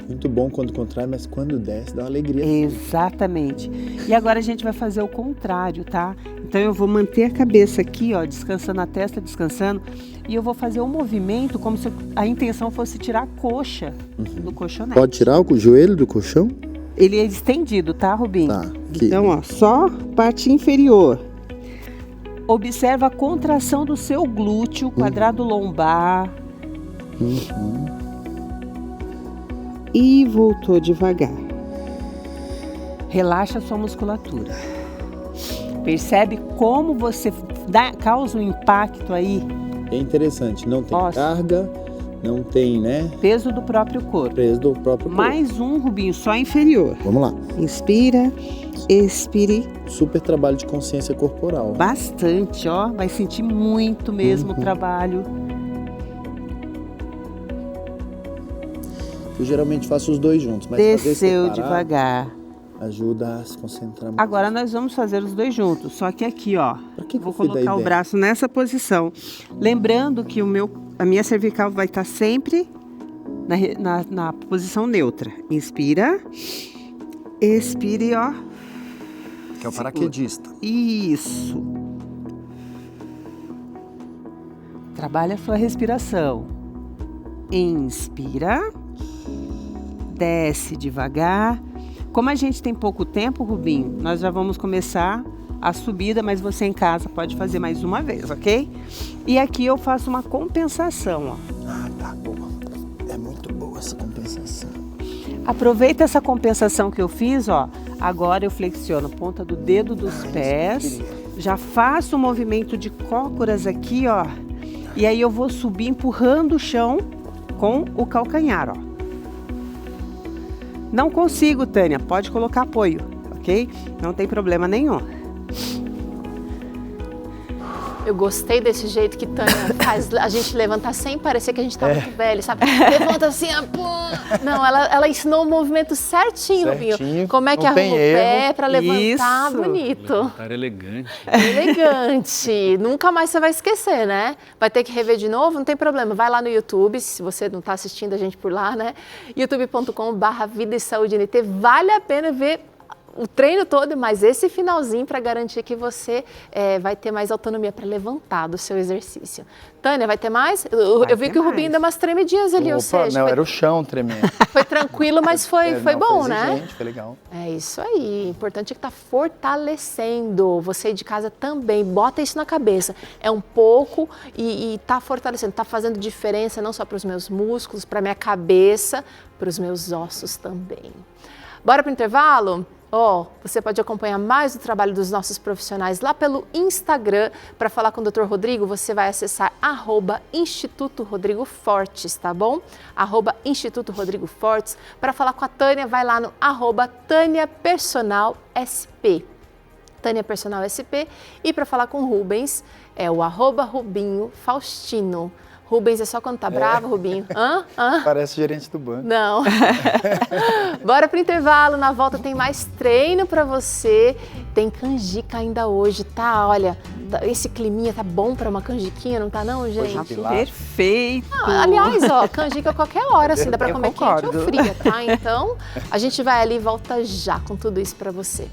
Muito bom quando contrai, mas quando desce dá uma alegria.
Exatamente. E agora a gente vai fazer o contrário, tá? Então eu vou manter a cabeça aqui, ó, descansando a testa, descansando. E eu vou fazer um movimento como se a intenção fosse tirar a coxa do colchonete.
Pode tirar o joelho do colchão?
Ele é estendido, tá, Rubinho?
Tá. Aqui.
Então, ó, só parte inferior. Observa a contração do seu glúteo, quadrado lombar. E voltou devagar. Relaxa a sua musculatura. Percebe como você causa um impacto aí?
É interessante, não tem carga, não tem, né?
Peso do próprio corpo.
Peso do próprio corpo.
Mais um, Rubinho, só inferior.
Vamos lá.
Inspira, expire.
Super trabalho de consciência corporal.
Bastante, ó. Vai sentir muito mesmo o trabalho.
Eu geralmente faço os dois juntos, mas
desceu devagar.
Ajuda a se concentrar mais.
Agora nós vamos fazer os dois juntos, só que aqui, ó. Vou colocar o braço nessa posição. Lembrando que a minha cervical vai estar sempre na posição neutra. Inspira. Expire, ó.
Que é o paraquedista.
Isso. Trabalha a sua respiração. Inspira. Desce devagar. Como a gente tem pouco tempo, Rubinho, nós já vamos começar a subida, mas você em casa pode fazer mais uma vez, ok? E aqui eu faço uma compensação, ó.
Ah, tá boa. É muito boa essa compensação.
Aproveita essa compensação que eu fiz, ó. Agora eu flexiono a ponta do dedo dos pés. Já faço o movimento de cócoras aqui, ó. E aí eu vou subir empurrando o chão com o calcanhar, ó. Não consigo, Tânia, pode colocar apoio, ok? Não tem problema nenhum.
Eu gostei desse jeito que Tânia faz a gente levantar sem parecer que a gente tá muito velho, sabe? Levanta assim, pô. Não, ela ensinou o movimento certinho, Rubinho. Como é que arruma o pé pra levantar bonito.
Levantar elegante.
Elegante. Nunca mais você vai esquecer, né? Vai ter que rever de novo, não tem problema. Vai lá no YouTube, se você não tá assistindo a gente por lá, né? youtube.com/Vida e Saúde NT. Vale a pena ver o treino todo, mas esse finalzinho para garantir que você vai ter mais autonomia para levantar do seu exercício. Tânia, vai ter mais? Eu vi que o Rubinho deu umas tremidinhas ali, ou seja...
Não, era o chão tremendo.
Foi tranquilo, mas foi bom, né?
Foi legal.
É isso aí. O importante é que tá fortalecendo. Você de casa também, bota isso na cabeça. É um pouco e tá fortalecendo, tá fazendo diferença não só para os meus músculos, para minha cabeça, para os meus ossos também. Bora pro intervalo? Você pode acompanhar mais o trabalho dos nossos profissionais lá pelo Instagram. Para falar com o Dr. Rodrigo, você vai acessar @Instituto Rodrigo Fortes, tá bom? @Instituto Rodrigo Fortes. Para falar com a Tânia, vai lá no @TâniaPersonalSP. Tânia Personal SP. E para falar com o Rubens, é o @Rubinho Faustino. Rubens é só quando tá bravo, Rubinho.
Parece gerente do banco.
Não. Bora pro intervalo, na volta tem mais treino para você. Tem canjica ainda hoje, tá? Olha, esse climinha tá bom para uma canjiquinha, não tá não, gente?
Hoje
Perfeito!
Aliás, canjica a qualquer hora, assim, dá para
Eu
comer
concordo.
quente ou fria, tá? Então, a gente vai ali e volta já com tudo isso para você.